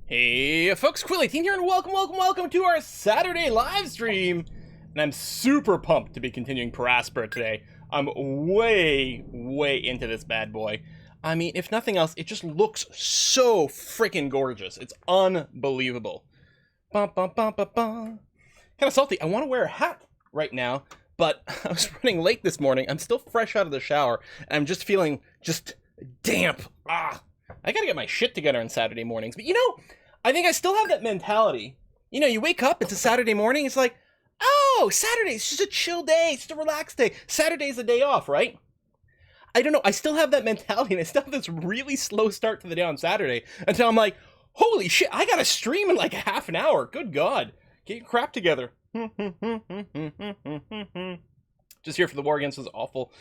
Hey folks, Quilly18 here, and welcome to our Saturday live stream. And I'm super pumped to be continuing Aspera today. I'm way into this bad boy. I mean, if nothing else, it just looks so freaking gorgeous. It's unbelievable. Kind of salty. I want to wear a hat right now, but I was running late this morning. I'm still fresh out of the shower, and I'm just feeling damp. I gotta get my shit together on Saturday mornings. But I think I still have that mentality. You wake up, it's a Saturday morning, it's like, oh, Saturday, it's just a chill day, it's just a relaxed day. Saturday's a day off, right? I don't know, I still have that mentality, and I still have this really slow start to the day on Saturday, until I'm like, holy shit, I gotta stream in like a half an hour. Good God. Get your crap together. Just here for the war against those awful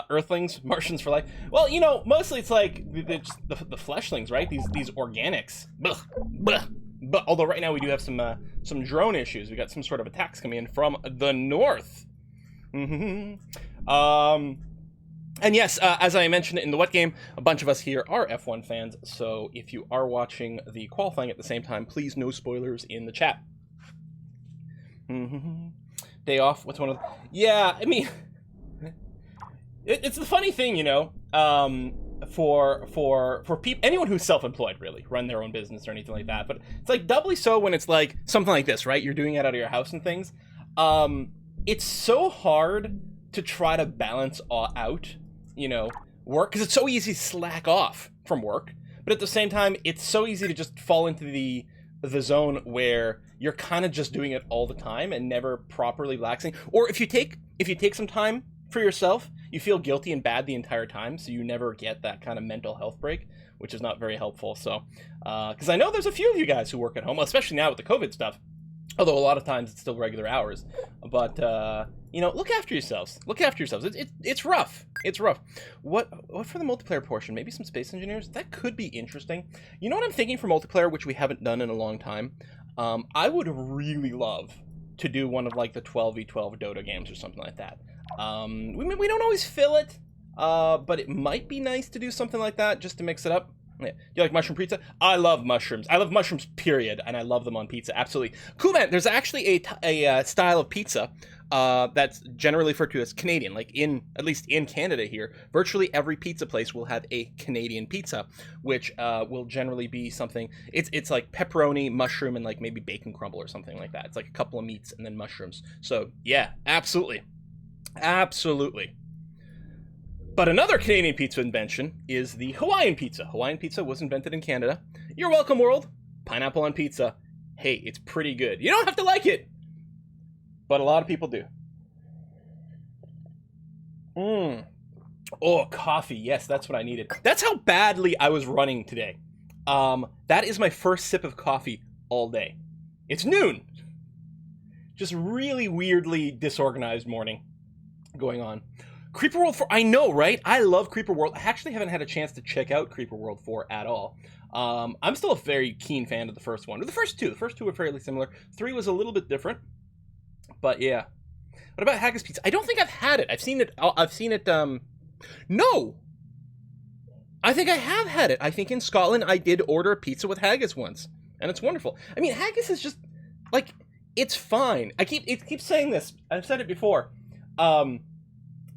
earthlings, Martians for life. Well, mostly it's like the fleshlings, right? These organics. But although right now we do have some drone issues. We got some sort of attacks coming in from the north. And yes, as I mentioned in the What Game, a bunch of us here are F1 fans. So if you are watching the qualifying at the same time, please no spoilers in the chat. Day off. What's one of? Yeah, I mean, it's the funny thing, for people, anyone who's self-employed, really, run their own business or anything like that. But it's like doubly so when it's like something like this, right? You're doing it out of your house and things. It's so hard to try to balance out, work, because it's so easy to slack off from work. But at the same time, it's so easy to just fall into the zone where you're kind of just doing it all the time and never properly relaxing. Or if you take some time for yourself, you feel guilty and bad the entire time, so you never get that kind of mental health break, which is not very helpful. So because I know there's a few of you guys who work at home, especially now with the COVID stuff, although a lot of times it's still regular hours. But look after yourselves. It's rough. What for the multiplayer portion? Maybe some space engineers? That could be interesting. You know what I'm thinking for multiplayer, which we haven't done in a long time? I would really love to do one of like the 12v12 Dota games or something like that. We don't always fill it, but it might be nice to do something like that just to mix it up. Yeah. You like mushroom pizza? I love mushrooms. I love mushrooms, period, and I love them on pizza. Absolutely. Cool, man. There's actually a style of pizza that's generally referred to as Canadian. Like at least in Canada here, virtually every pizza place will have a Canadian pizza, which will generally be something. It's like pepperoni, mushroom, and like maybe bacon crumble or something like that. It's like a couple of meats and then mushrooms. So yeah, absolutely. But another Canadian pizza invention is the Hawaiian pizza. Hawaiian pizza was invented in Canada. You're welcome, world. Pineapple on pizza. Hey, it's pretty good. You don't have to like it, but a lot of people do. Oh, coffee. Yes, that's what I needed. That's how badly I was running today. That is my first sip of coffee all day. It's noon. Just really weirdly disorganized morning going on. Creeper World 4, I know, right? I love Creeper World. I actually haven't had a chance to check out Creeper World 4 at all. I'm still a very keen fan of the first one. The first two were fairly similar. 3 was a little bit different, but yeah. What about Haggis Pizza? I don't think I've had it. I've seen it, no! I think I have had it. I think in Scotland I did order a pizza with haggis once, and it's wonderful. I mean, haggis is just, like, it's fine. It keeps saying this. I've said it before.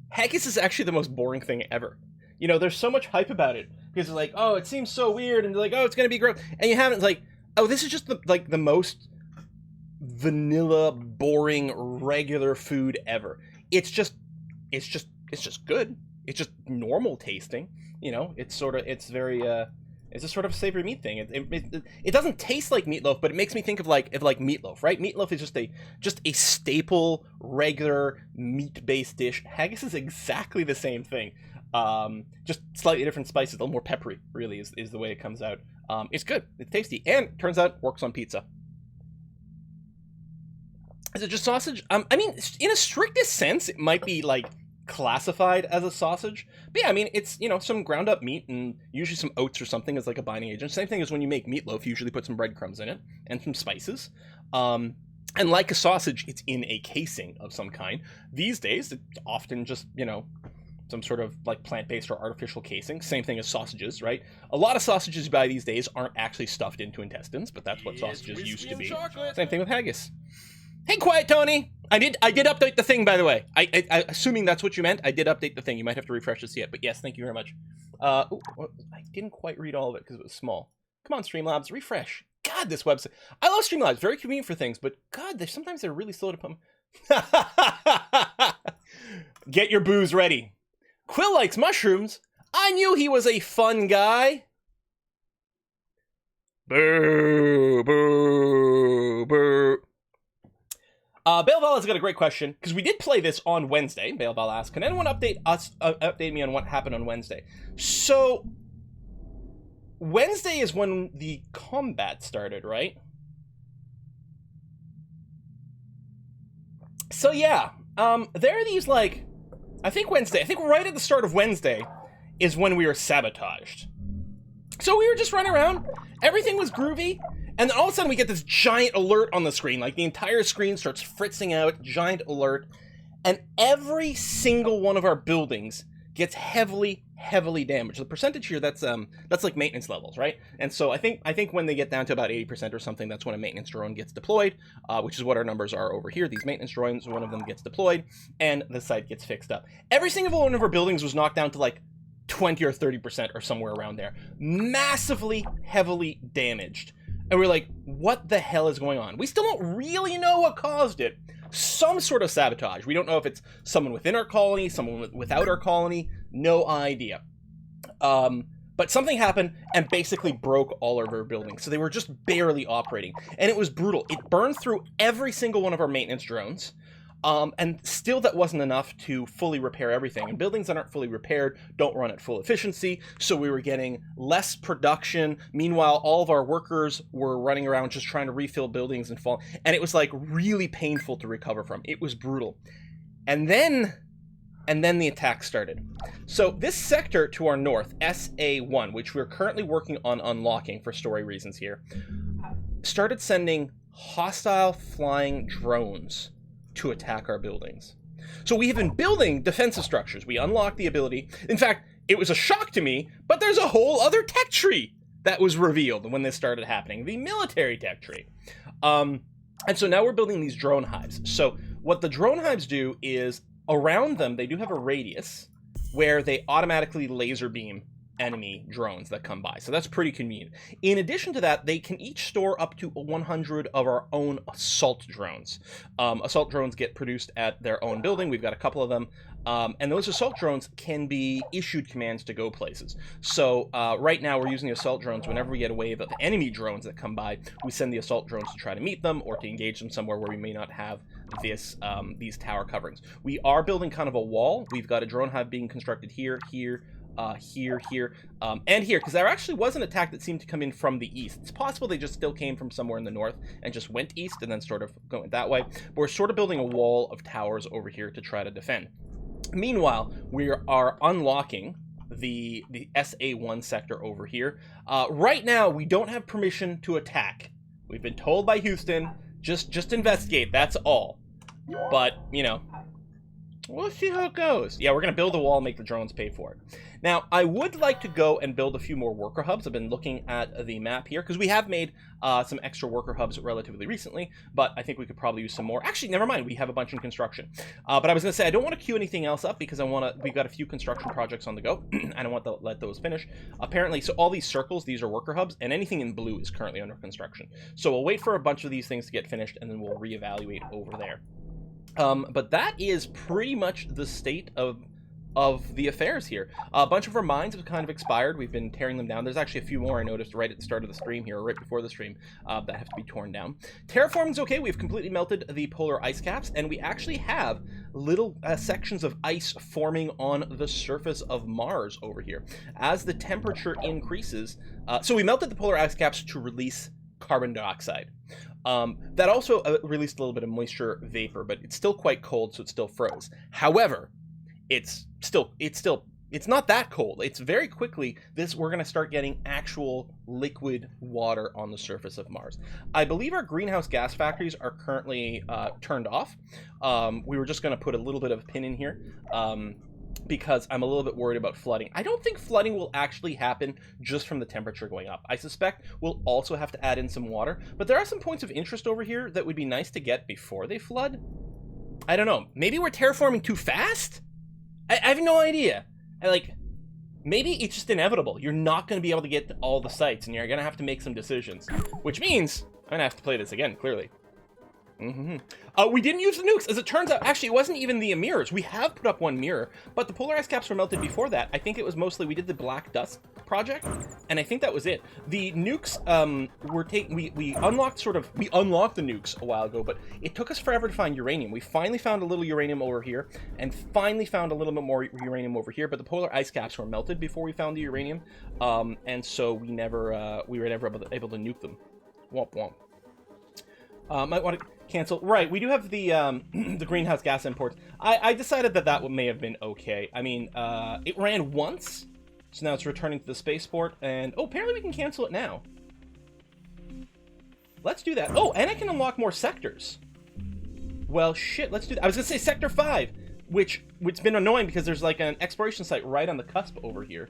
Haggis is actually the most boring thing ever. There's so much hype about it because it's like, oh, it seems so weird, and they're like, oh, it's gonna be gross, and you haven't, like, oh, this is just the most vanilla, boring, regular food ever. It's just good. It's just normal tasting. It's very it's a sort of savory meat thing. It doesn't taste like meatloaf, but it makes me think of like meatloaf, right? Meatloaf is just a staple, regular meat-based dish. Haggis is exactly the same thing, just slightly different spices, a little more peppery. Really, is the way it comes out. It's good, it's tasty, and turns out works on pizza. Is it just sausage? I mean, in a strictest sense, it might be like classified as a sausage, but yeah, I mean, it's some ground up meat and usually some oats or something as like a binding agent. Same thing as when you make meatloaf, you usually put some breadcrumbs in it and some spices, and like a sausage, it's in a casing of some kind. These days it's often just some sort of like plant-based or artificial casing. Same thing as sausages, right? A lot of sausages you buy these days aren't actually stuffed into intestines, but that's what sausages used to be. Same thing with haggis. Hey, Quiet Tony! I did update the thing, by the way. I assuming that's what you meant, I did update the thing. You might have to refresh to see it, but yes, thank you very much. I didn't quite read all of it because it was small. Come on, Streamlabs, refresh. God, this website. I love Streamlabs, very convenient for things, but God, sometimes they're really slow to pump. Get your booze ready. Quill likes mushrooms. I knew he was a fun guy. Boo, boo, boo. Baleval has got a great question, because we did play this on Wednesday. Baleval asked, can anyone update me on what happened on Wednesday? So, Wednesday is when the combat started, right? So yeah, there are these, like, I think right at the start of Wednesday is when we were sabotaged. So we were just running around, everything was groovy, and then all of a sudden we get this giant alert on the screen, like the entire screen starts fritzing out, giant alert, and every single one of our buildings gets heavily damaged. The percentage here, that's like maintenance levels, right? And so I think when they get down to about 80% or something, that's when a maintenance drone gets deployed, which is what our numbers are over here. These maintenance drones, one of them gets deployed, and the site gets fixed up. Every single one of our buildings was knocked down to like 20 or 30% or somewhere around there. Massively, heavily damaged. And we're like, what the hell is going on? We still don't really know what caused it. Some sort of sabotage. We don't know if it's someone within our colony, someone without our colony. No idea. But something happened and basically broke all of our buildings. So they were just barely operating. And it was brutal. It burned through every single one of our maintenance drones. And still that wasn't enough to fully repair everything. And buildings that aren't fully repaired don't run at full efficiency, so we were getting less production. Meanwhile, all of our workers were running around just trying to refill buildings and fall. And it was like really painful to recover from. It was brutal. And then the attack started. So this sector to our north, SA1, which we're currently working on unlocking for story reasons here, started sending hostile flying drones to attack our buildings. So we have been building defensive structures. We unlocked the ability. In fact, it was a shock to me, but there's a whole other tech tree that was revealed when this started happening, the military tech tree. And so now we're building these drone hives. So what the drone hives do is around them, they do have a radius where they automatically laser beam enemy drones that come by. So that's pretty convenient. In addition to that, they can each store up to 100 of our own assault drones. Assault drones get produced at their own building. We've got a couple of them. And those assault drones can be issued commands to go places. So right now we're using the assault drones. Whenever we get a wave of enemy drones that come by, we send the assault drones to try to meet them or to engage them somewhere where we may not have these tower coverings. We are building kind of a wall. We've got a drone hive being constructed here, here, and here, because there actually was an attack that seemed to come in from the east. It's possible they just still came from somewhere in the north and just went east and then sort of going that way. But we're sort of building a wall of towers over here to try to defend. Meanwhile, we are unlocking the SA1 sector over here. Right now, we don't have permission to attack. We've been told by Houston, just investigate, that's all. But, you know, we'll see how it goes. Yeah, we're going to build a wall and make the drones pay for it. Now, I would like to go and build a few more worker hubs. I've been looking at the map here, because we have made some extra worker hubs relatively recently, but I think we could probably use some more. Actually, never mind, we have a bunch in construction. But I was going to say, I don't want to queue anything else up, because we've got a few construction projects on the go. I don't want to let those finish. Apparently, so all these circles, these are worker hubs, and anything in blue is currently under construction. So we'll wait for a bunch of these things to get finished, and then we'll reevaluate over there. But that is pretty much the state of the affairs here. A bunch of our mines have kind of expired. We've been tearing them down. There's actually a few more I noticed right at the start of the stream here, or right before the stream, that have to be torn down. Terraforming's okay. We've completely melted the polar ice caps, and we actually have little sections of ice forming on the surface of Mars over here. As the temperature increases, so we melted the polar ice caps to release carbon dioxide. That also released a little bit of moisture vapor, but it's still quite cold, so it still froze. However, it's not that cold. It's very quickly, we're going to start getting actual liquid water on the surface of Mars. I believe our greenhouse gas factories are currently turned off. We were just going to put a little bit of a pin in here. because I'm a little bit worried about flooding. I don't think flooding will actually happen just from the temperature going up. I suspect we'll also have to add in some water, but there are some points of interest over here that would be nice to get before they flood. I don't know. Maybe we're terraforming too fast? I have no idea. Maybe it's just inevitable. You're not going to be able to get to all the sites, and you're going to have to make some decisions, which means I'm going to have to play this again, clearly. We didn't use the nukes. As it turns out, actually, it wasn't even the mirrors. We have put up one mirror, but the polar ice caps were melted before that. I think it was mostly we did the black dust project, and I think that was it. The nukes were taken. We unlocked the nukes a while ago, but it took us forever to find uranium. We finally found a little uranium over here, and finally found a little bit more uranium over here. But the polar ice caps were melted before we found the uranium, and so we were never able to nuke them. Womp womp. Might want to cancel. Right, we do have the the greenhouse gas imports. I decided that may have been okay. I mean, it ran once, so now it's returning to the spaceport, and apparently we can cancel it now. Let's do that. Oh, and I can unlock more sectors. Well, shit, let's do that. I was gonna say Sector 5, which been annoying because there's like an exploration site right on the cusp over here.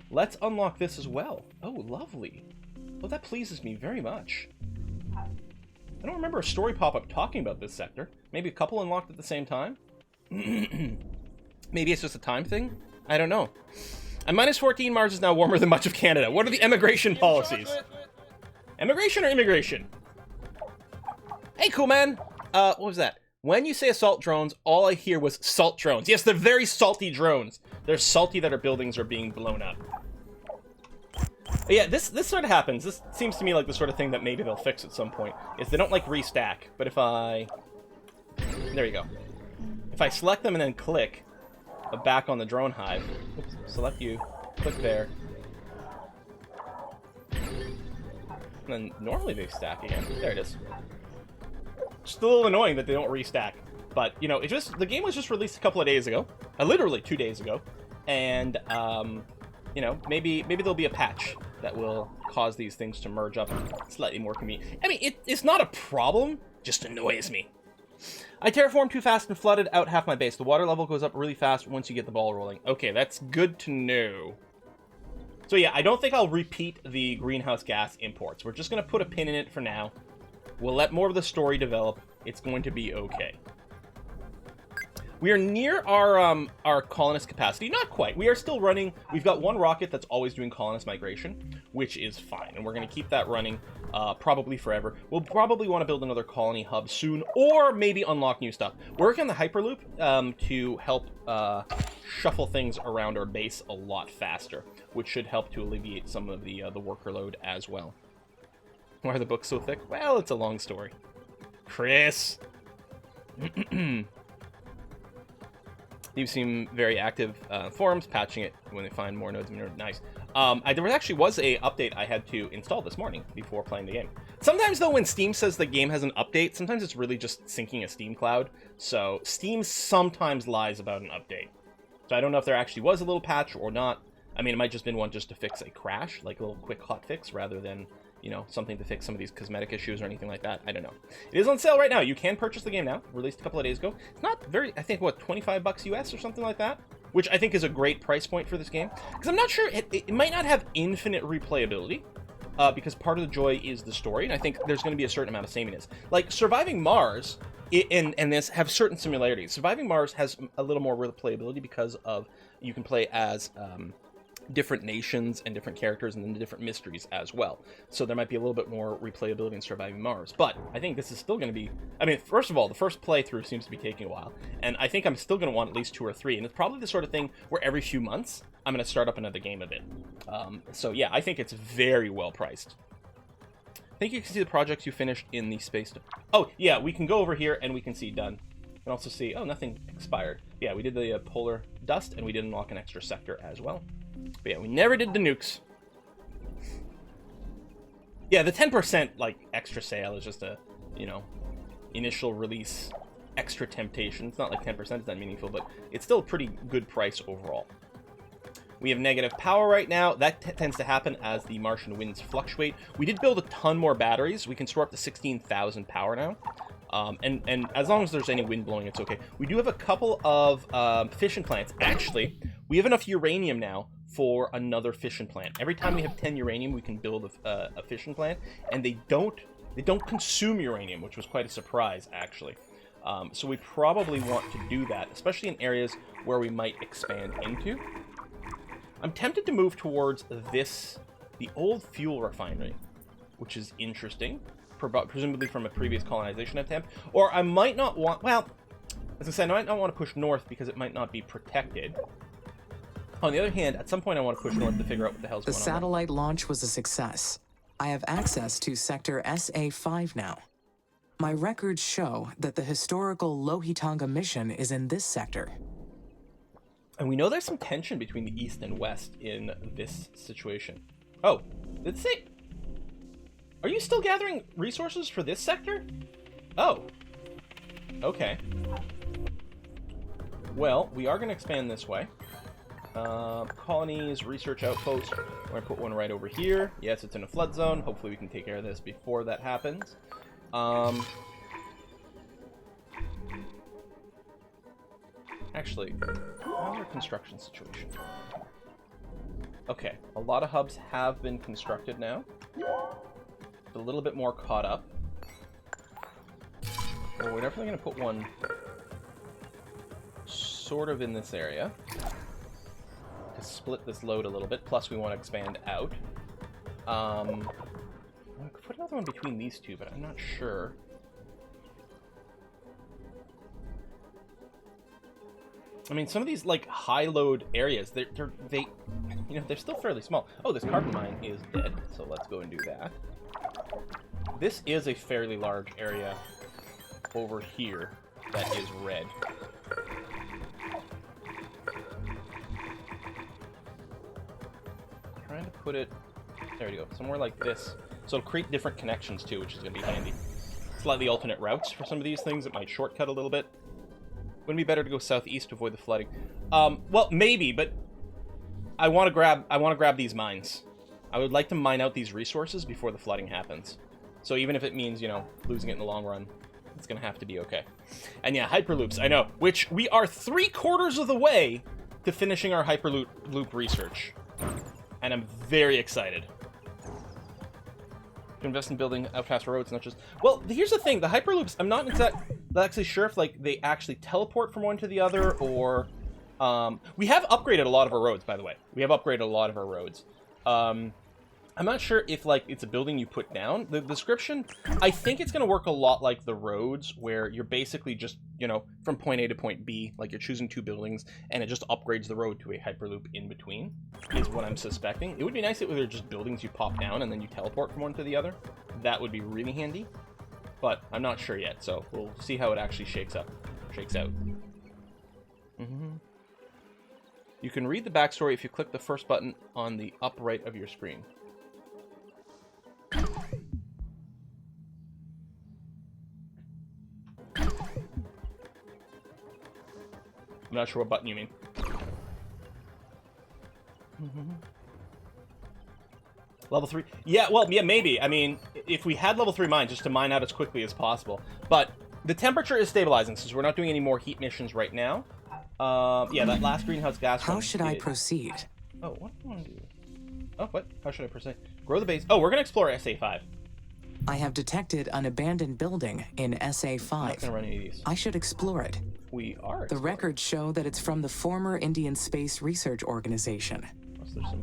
Let's unlock this as well. Oh, lovely. Well, that pleases me very much. I don't remember a story pop-up talking about this sector. Maybe a couple unlocked at the same time? Maybe it's just a time thing? I don't know. At -14, Mars is now warmer than much of Canada. What are the emigration policies? Emigration or immigration? Hey, cool man! What was that? When you say assault drones, all I hear was salt drones. Yes, they're very salty drones. They're salty that our buildings are being blown up. But yeah, this sort of happens. This seems to me like the sort of thing that maybe they'll fix at some point. Is they don't like restack. But if I... There you go. If I select them and then click back on the drone hive. Oops, select you. Click there. And then normally they stack again. There it is. Just a little annoying that they don't restack. But, you know, the game was just released a couple of days ago. Literally 2 days ago. And, you know, maybe there'll be a patch that will cause these things to merge up slightly more convenient. I mean, it's not a problem, just annoys me. I terraformed too fast and flooded out half my base. The water level goes up really fast once you get the ball rolling. Okay, that's good to know. So yeah, I don't think I'll repeat the greenhouse gas imports. We're just going to put a pin in it for now. We'll let more of the story develop. It's going to be okay. We are near our colonist capacity. Not quite. We are still running. We've got one rocket that's always doing colonist migration, which is fine. And we're going to keep that running probably forever. We'll probably want to build another colony hub soon, or maybe unlock new stuff. We're working on the Hyperloop to help shuffle things around our base a lot faster, which should help to alleviate some of the worker load as well. Why are the books so thick? Well, it's a long story. Chris! You seem very active forums, patching it when they find more nodes. Nice. There actually was a update I had to install this morning before playing the game. Sometimes, though, when Steam says the game has an update, sometimes it's really just syncing a Steam cloud. So Steam sometimes lies about an update. So I don't know if there actually was a little patch or not. I mean, it might just been one just to fix a crash, like a little quick hot fix, rather than, you know, something to fix some of these cosmetic issues or anything like that. I don't know. It is on sale right now. You can purchase the game now. Released a couple of days ago. It's not very, I think, what, 25 bucks US or something like that? Which I think is a great price point for this game. Because I'm not sure, it might not have infinite replayability. Because part of the joy is the story. And I think there's going to be a certain amount of sameness. Like, Surviving Mars and this have certain similarities. Surviving Mars has a little more replayability because of, you can play as different nations and different characters and then the different mysteries as well. So there might be a little bit more replayability in Surviving Mars. But I think this is still going to be... I mean, first of all, the first playthrough seems to be taking a while. And I think I'm still going to want at least 2 or 3. And it's probably the sort of thing where every few months, I'm going to start up another game of it. So yeah, I think it's very well priced. I think you can see the projects you finished in the space... Oh, yeah, we can go over here and we can see done. And also see, oh, nothing expired. Yeah, we did the polar dust and we did unlock an extra sector as well. But yeah, we never did the nukes. Yeah, the 10% like extra sale is just a, you know, initial release extra temptation. It's not like 10% is that meaningful, but it's still a pretty good price overall. We have negative power right now. That tends to happen as the Martian winds fluctuate. We did build a ton more batteries. We can store up to 16,000 power now. And as long as there's any wind blowing, it's okay. We do have a couple of fission plants. Actually, we have enough uranium now for another fission plant. Every time we have 10 uranium, we can build a fission plant, and they don't consume uranium, which was quite a surprise, actually. So we probably want to do that, especially in areas where we might expand into. I'm tempted to move towards the old fuel refinery, which is interesting, presumably from a previous colonization attempt. Or I might not want, well, as I said, I might not want to push north because it might not be protected. On the other hand, at some point I want to push north to figure out what the hell's going on. The satellite launch was a success. I have access to Sector SA-5 now. My records show that the historical Lohitanga mission is in this sector. And we know there's some tension between the east and west in this situation. Oh, did it say... Are you still gathering resources for this sector? Oh. Okay. Well, we are going to expand this way. Colonies, research outpost. We're going to put one right over here. Yes, it's in a flood zone. Hopefully we can take care of this before that happens. Actually, how's our construction situation? Okay, a lot of hubs have been constructed now. It's a little bit more caught up. Well, we're definitely going to put one sort of in this area to split this load a little bit. Plus, we want to expand out. I could put another one between these two, but I'm not sure. I mean, some of these like high load areas, they you know, they're still fairly small. Oh, this carbon mine is dead, so let's go and do that. This is a fairly large area over here that is red. Trying to put it, there you go, somewhere like this. So it'll create different connections too, which is going to be handy. Slightly alternate routes for some of these things. It might shortcut a little bit. Wouldn't it be better to go southeast to avoid the flooding? Well, maybe, but I want to grab these mines. I would like to mine out these resources before the flooding happens. So even if it means, you know, losing it in the long run, it's going to have to be okay. And yeah, Hyperloops, I know, which we are 3/4 of the way to finishing our Hyperloop research. And I'm very excited. To invest in building out faster roads, not just... Well, here's the thing, the Hyperloops, I'm not exactly sure if, like, they actually teleport from one to the other, or... we have upgraded a lot of our roads, by the way. We have upgraded a lot of our roads. I'm not sure if, like, it's a building you put down. The description, I think it's going to work a lot like the roads, where you're basically just, you know, from point A to point B, like you're choosing two buildings, and it just upgrades the road to a Hyperloop in between, is what I'm suspecting. It would be nice if they're just buildings you pop down and then you teleport from one to the other. That would be really handy, but I'm not sure yet, so we'll see how it actually shakes out. You can read the backstory if you click the first button on the up right of your screen. I'm not sure what button you mean. Level 3? Yeah, well, yeah, maybe. I mean, if we had level 3 mines, just to mine out as quickly as possible. But the temperature is stabilizing, since we're not doing any more heat missions right now. Yeah, that last greenhouse gas one. How should I proceed? Oh, what do I want to do? Oh, what? How should I proceed? Grow the base. Oh, we're going to explore SA-5. I have detected an abandoned building in SA-5. I'm not going to run any of these. I should explore it. We are exploring. The records show that it's from the former Indian Space Research Organization.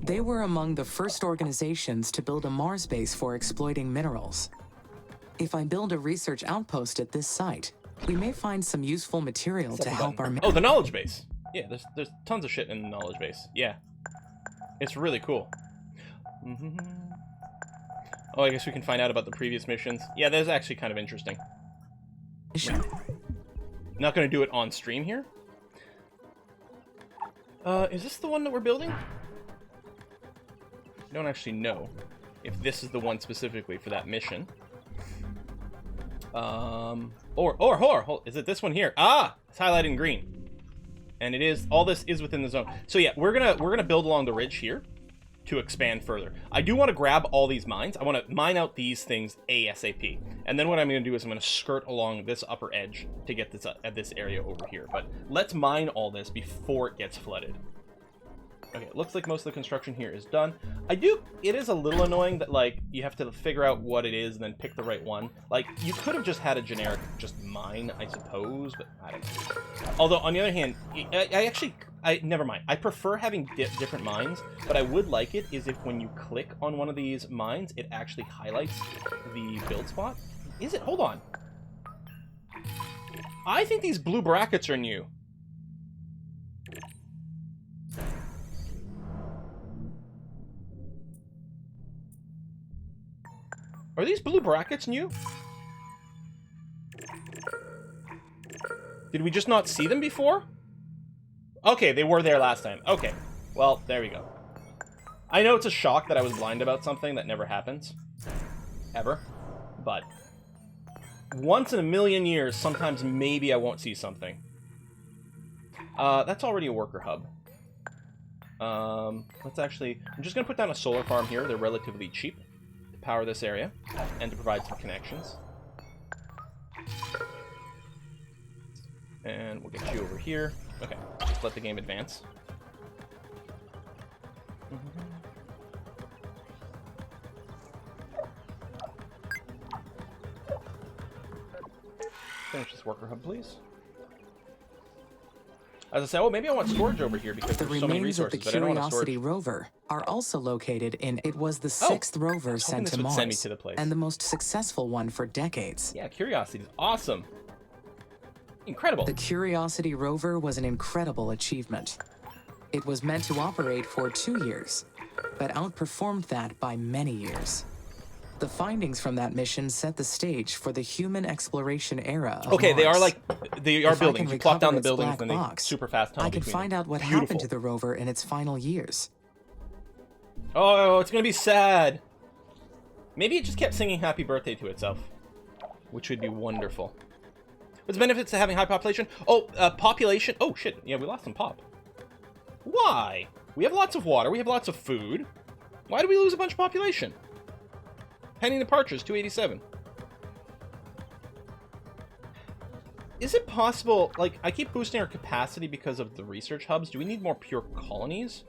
They were among the first organizations to build a Mars base for exploiting minerals. If I build a research outpost at this site, we may find some useful material to help our... Oh, the knowledge base. Yeah, there's tons of shit in the knowledge base. Yeah. It's really cool. Oh, I guess we can find out about the previous missions. Yeah, that's actually kind of interesting. Not going to do it on stream here. Is this the one that we're building? I don't actually know if this is the one specifically for that mission. Is it this one here? Ah, it's highlighted in green, and it is. All this is within the zone. So yeah, we're gonna build along the ridge here. to expand further. I do want to grab all these mines. I want to mine out these things ASAP. And then what I'm going to do is I'm going to skirt along this upper edge to get this at this area over here. But let's mine all this before it gets flooded. Okay, it looks like most of the construction here is done. It is a little annoying that, like, you have to figure out what it is and then pick the right one. Like, you could have just had a generic just mine, I suppose, but I don't know. Although, on the other hand, never mind. I prefer having different mines, but I would like it is if when you click on one of these mines, it actually highlights the build spot. Is it? Hold on. I think these blue brackets are new. Are these blue brackets new? Did we just not see them before? Okay, they were there last time. Okay, well, there we go. I know it's a shock that I was blind about something that never happens. Ever. But once in a million years, sometimes maybe I won't see something. That's already a worker hub. I'm just gonna put down a solar farm here. They're relatively cheap. Power this area and to provide some connections. And we'll get you over here. Okay, just let the game advance. Finish this worker hub, please. As I said, well, maybe I want storage over here because there's so many resources, but I don't want storage. The remains of the Curiosity rover are also located in. It was the sixth rover sent to Mars, send me to the place. And the most successful one for decades. Yeah, Curiosity is awesome. Incredible. The Curiosity rover was an incredible achievement. It was meant to operate for 2 years, but outperformed that by many years. The findings from that mission set the stage for the human exploration era of Okay, Mars. they are buildings. You plop down the buildings and they super fast tunnel I can find out what happened to the rover in its final years. Oh, it's gonna be sad. Maybe it just kept singing happy birthday to itself, which would be wonderful. What's the benefits of having high population? Oh, population. Oh, shit. Yeah, we lost some pop. Why? We have lots of water. We have lots of food. Why did we lose a bunch of population? Pending departures, 287. Is it possible, like, I keep boosting our capacity because of the research hubs. Do we need more pure colonies?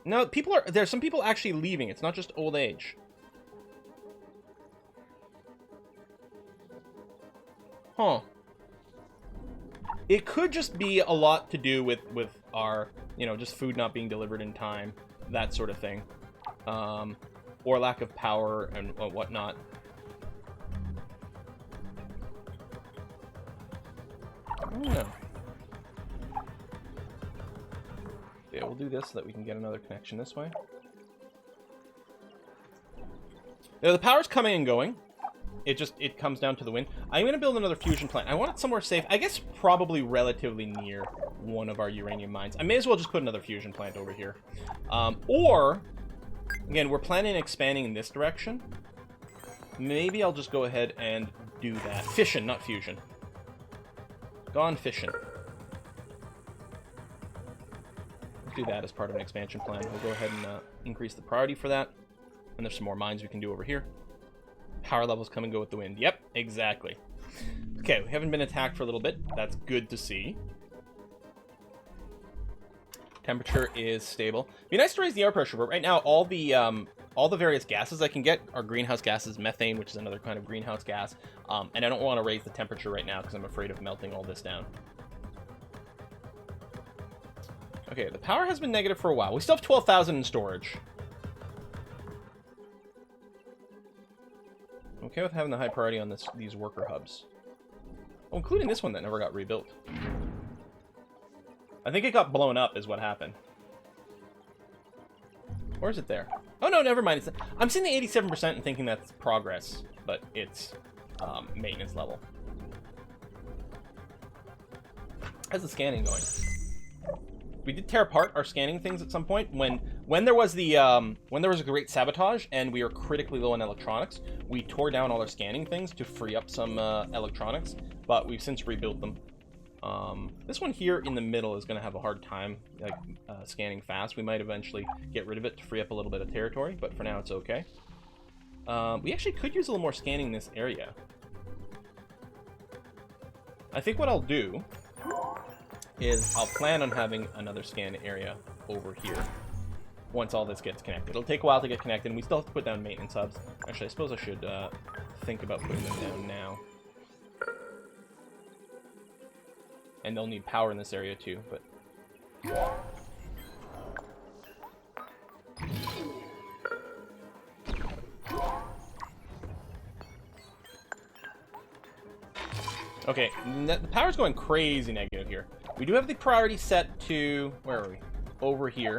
No, there's some people actually leaving. It's not just old age. Huh. It could just be a lot to do with our, just food not being delivered in time, that sort of thing. Or lack of power and whatnot. I don't know. Yeah, we'll do this so that we can get another connection this way. Now, the power's coming and going. It comes down to the wind. I'm going to build another fusion plant. I want it somewhere safe. I guess probably relatively near one of our uranium mines. I may as well just put another fusion plant over here. Or... Again, we're planning on expanding in this direction. Maybe I'll just go ahead and do that. Fission, not fusion. Gone fission. Let's do that as part of an expansion plan. We'll go ahead and increase the priority for that. And there's some more mines we can do over here. Power levels come and go with the wind. Yep, exactly. Okay, we haven't been attacked for a little bit. That's good to see. Temperature is stable. Be nice to raise the air pressure, but right now all the various gases I can get are greenhouse gases, methane, which is another kind of greenhouse gas, and I don't want to raise the temperature right now because I'm afraid of melting all this down. Okay, the power has been negative for a while. We still have 12,000 in storage. Okay with having the high priority on these worker hubs. Oh, including this one that never got rebuilt. I think it got blown up is what happened. Or is it there? Oh, no, never mind. I'm seeing the 87% and thinking that's progress, but it's maintenance level. How's the scanning going? We did tear apart our scanning things at some point. When there was a great sabotage and we were critically low in electronics, we tore down all our scanning things to free up some electronics, but we've since rebuilt them. This one here in the middle is going to have a hard time like scanning fast. We might eventually get rid of it to free up a little bit of territory, but for now it's okay. We actually could use a little more scanning in this area. I think what I'll do is I'll plan on having another scan area over here once all this gets connected. It'll take a while to get connected, and we still have to put down maintenance hubs. Actually, I suppose I should think about putting them down now. And they'll need power in this area too, but... Okay, the power's going crazy negative here. We do have the priority set to... Where are we? Over here.